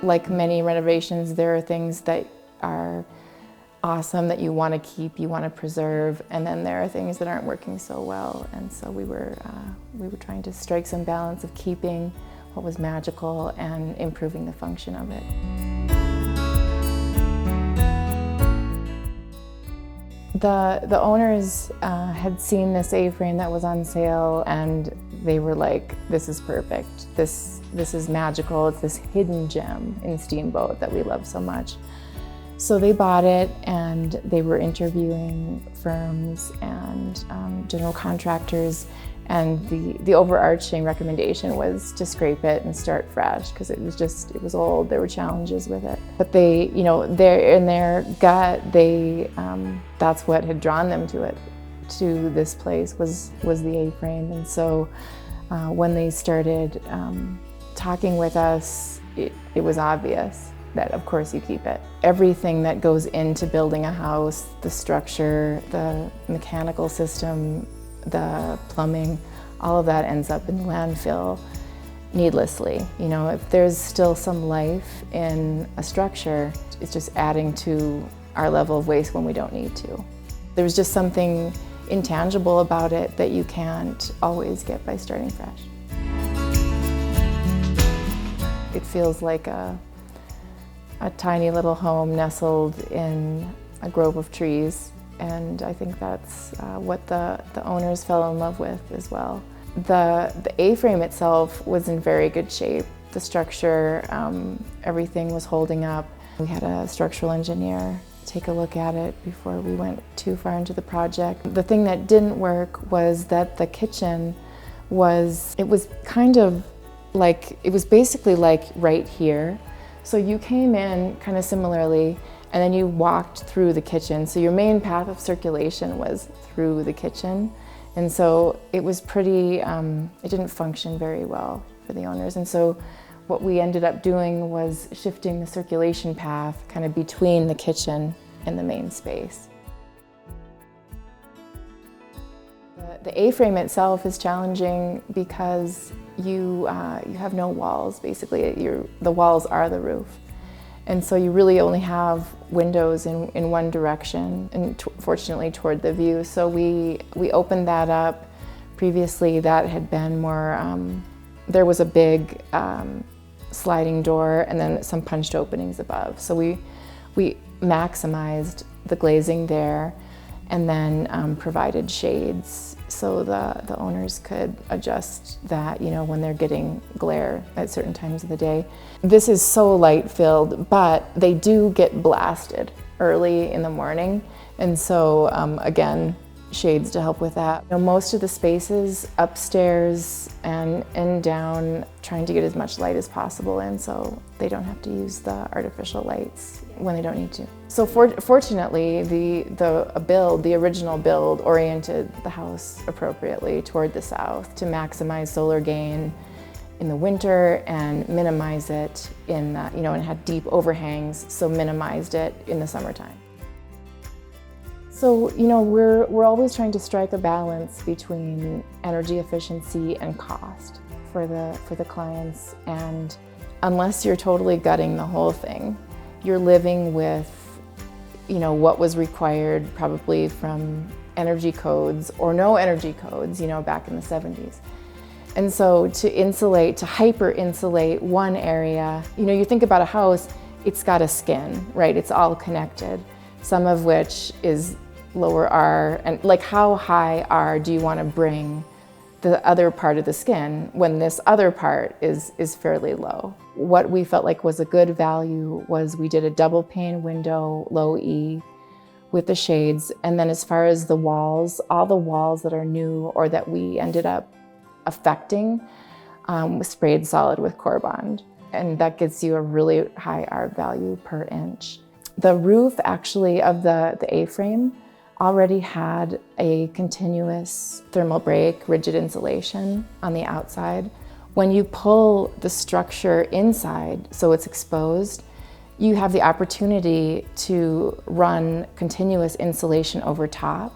Like many renovations, there are things that are awesome that you want to keep, you want to preserve, and then there are things that aren't working so well. And so we were trying to strike some balance of keeping what was magical and improving the function of it. The owners had seen this A-frame that was on sale, and they were like, this is perfect. This is magical. It's this hidden gem in Steamboat that we love so much. So they bought it, and they were interviewing firms and general contractors, and the overarching recommendation was to scrape it and start fresh, because it was old. There were challenges with it. But they, you know, in their gut, that's what had drawn them to this place was the A-frame. And so when they started talking with us, it was obvious that of course you keep it. Everything that goes into building a house, the structure, the mechanical system, the plumbing, all of that ends up in the landfill needlessly. You know, if there's still some life in a structure, it's just adding to our level of waste when we don't need to. There's just something intangible about it that you can't always get by starting fresh. It feels like a tiny little home nestled in a grove of trees, and I think that's what the owners fell in love with as well. The A-frame itself was in very good shape. The structure, everything was holding up. We had a structural engineer take a look at it before we went too far into the project. The thing that didn't work was that the kitchen was basically like right here. So you came in kind of similarly, and then you walked through the kitchen. So your main path of circulation was through the kitchen. And so it was pretty, it didn't function very well for the owners. And so what we ended up doing was shifting the circulation path kind of between the kitchen and the main space. The A-frame itself is challenging because you have no walls, basically. The walls are the roof. And so you really only have windows in one direction, and fortunately toward the view. So we opened that up. Previously that had been more, there was a big sliding door and then some punched openings above. So we maximized the glazing there, and then provided shades so the owners could adjust that, you know, when they're getting glare at certain times of the day. This is so light filled, but they do get blasted early in the morning. And so again, shades to help with that. You know, most of the spaces upstairs and down, trying to get as much light as possible in so they don't have to use the artificial lights when they don't need to. So fortunately, the original build oriented the house appropriately toward the south to maximize solar gain in the winter and minimize it in the, you know, and had deep overhangs, so minimized it in the summertime. So, you know, we're always trying to strike a balance between energy efficiency and cost for the clients. And unless you're totally gutting the whole thing, you're living with, you know, what was required probably from energy codes or no energy codes, you know, back in the 70s. And so to hyper insulate one area, you know, you think about a house, it's got a skin, right? It's all connected, some of which is lower R, and like how high R do you want to bring the other part of the skin when this other part is fairly low? What we felt like was a good value was we did a double pane window, low E, with the shades. And then as far as the walls, all the walls that are new or that we ended up affecting, sprayed solid with Core Bond. And that gives you a really high R value per inch. The roof actually of the A-frame already had a continuous thermal break, rigid insulation on the outside. When you pull the structure inside, so it's exposed, you have the opportunity to run continuous insulation over top.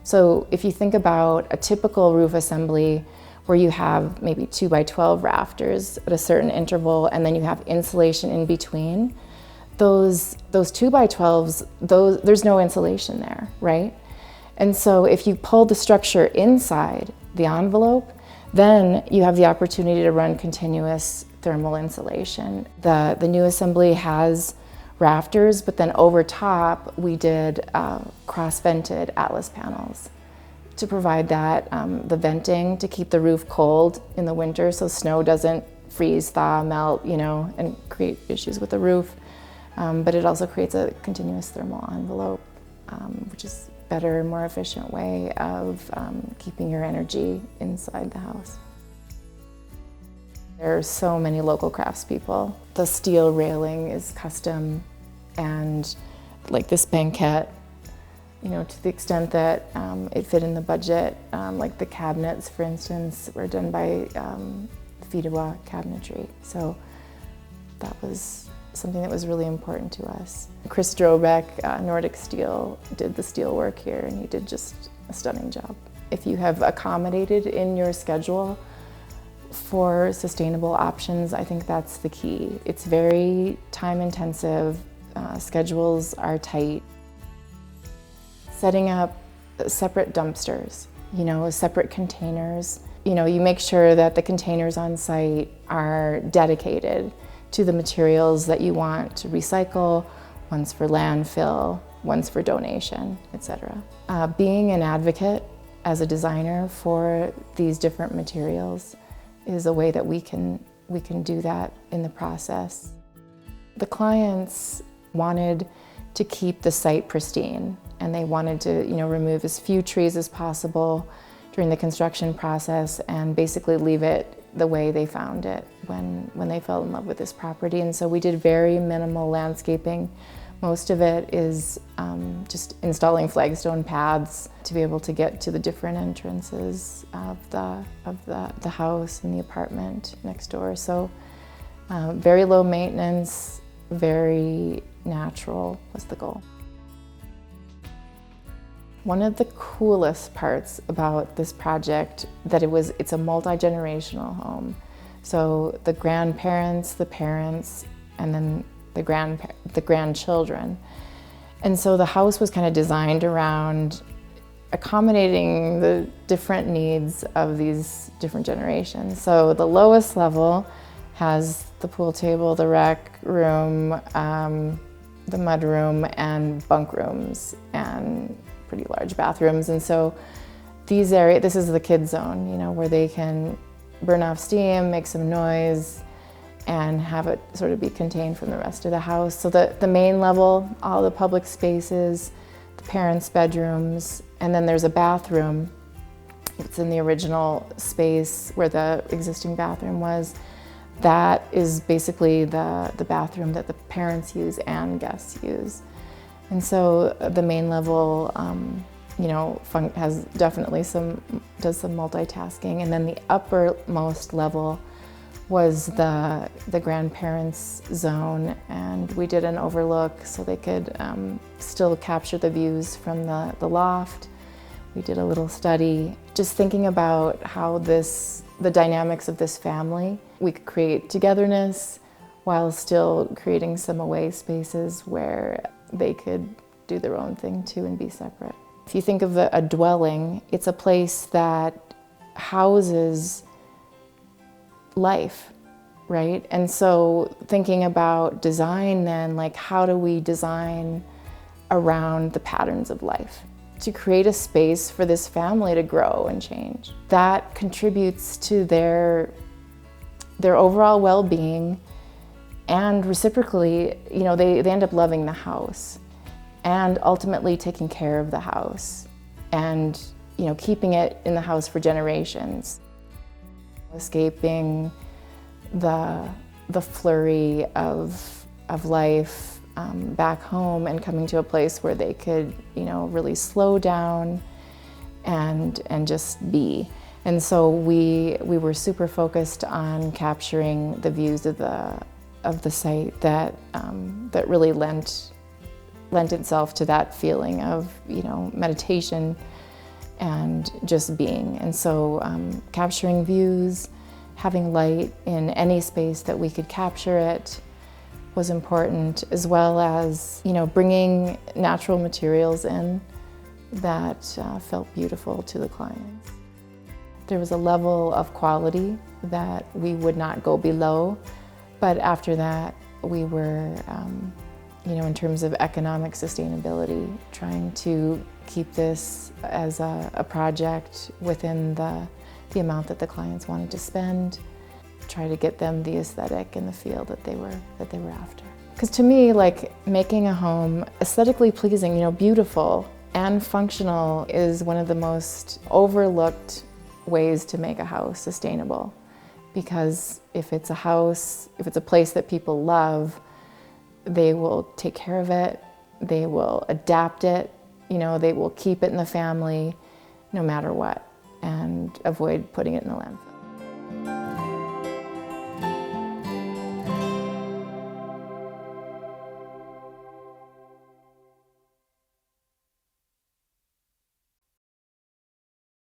So if you think about a typical roof assembly where you have maybe 2x12 rafters at a certain interval, and then you have insulation in between. Those 2x12s, there's no insulation there, right? And so if you pull the structure inside the envelope, then you have the opportunity to run continuous thermal insulation. The new assembly has rafters, but then over top we did cross-vented Atlas panels to provide that, the venting to keep the roof cold in the winter so snow doesn't freeze, thaw, melt, and create issues with the roof. But it also creates a continuous thermal envelope, which is a better and more efficient way of keeping your energy inside the house. There are so many local craftspeople. The steel railing is custom, and like this banquette, to the extent that it fit in the budget, like the cabinets, for instance, were done by Fidewa Cabinetry. So that was something that was really important to us. Chris Drobeck, Nordic Steel, did the steel work here, and he did just a stunning job. If you have accommodated in your schedule for sustainable options, I think that's the key. It's very time intensive, schedules are tight. Setting up separate dumpsters, separate containers. You make sure that the containers on site are dedicated to the materials that you want to recycle, one's for landfill, one's for donation, etc. Being an advocate as a designer for these different materials is a way that we can do that in the process. The clients wanted to keep the site pristine, and they wanted to remove as few trees as possible during the construction process and basically leave it the way they found it when they fell in love with this property. And so we did very minimal landscaping. Most of it is just installing flagstone paths to be able to get to the different entrances of the house and the apartment next door. So very low maintenance, very natural was the goal. One of the coolest parts about this project it's a multi-generational home. So the grandparents, the parents, and then the grandchildren. And so the house was kind of designed around accommodating the different needs of these different generations. So the lowest level has the pool table, the rec room, the mud room, and bunk rooms, and pretty large bathrooms. And so this is the kids zone, where they can burn off steam, make some noise, and have it sort of be contained from the rest of the house. So the main level, all the public spaces, the parents' bedrooms, and then there's a bathroom. It's in the original space where the existing bathroom was. That is basically the bathroom that the parents use and guests use. And so the main level, has definitely does some multitasking. And then the uppermost level was the grandparents' zone, and we did an overlook so they could still capture the views from the loft. We did a little study, just thinking about how the dynamics of this family, we could create togetherness while still creating some away spaces where they could do their own thing too and be separate. If you think of a dwelling, it's a place that houses life, right? And so thinking about design then, like how do we design around the patterns of life to create a space for this family to grow and change? That contributes to their overall well-being, and reciprocally, they end up loving the house and ultimately taking care of the house and, keeping it in the house for generations. Escaping the flurry of life back home and coming to a place where they could, really slow down and just be. And so we were super focused on capturing the views of the site that really lent itself to that feeling of meditation and just being. And so capturing views, having light in any space that we could capture it was important, as well as, you know, bringing natural materials in that felt beautiful to the clients. There was a level of quality that we would not go below, but after that we were, you know, in terms of economic sustainability, trying to keep this as a project within the amount that the clients wanted to spend, try to get them the aesthetic and the feel that they were after. Because to me, like, making a home aesthetically pleasing, you know, beautiful and functional is one of the most overlooked ways to make a house sustainable. Because if it's a house, if it's a place that people love, they will take care of it, they will adapt it, you know, they will keep it in the family no matter what, and avoid putting it in the landfill.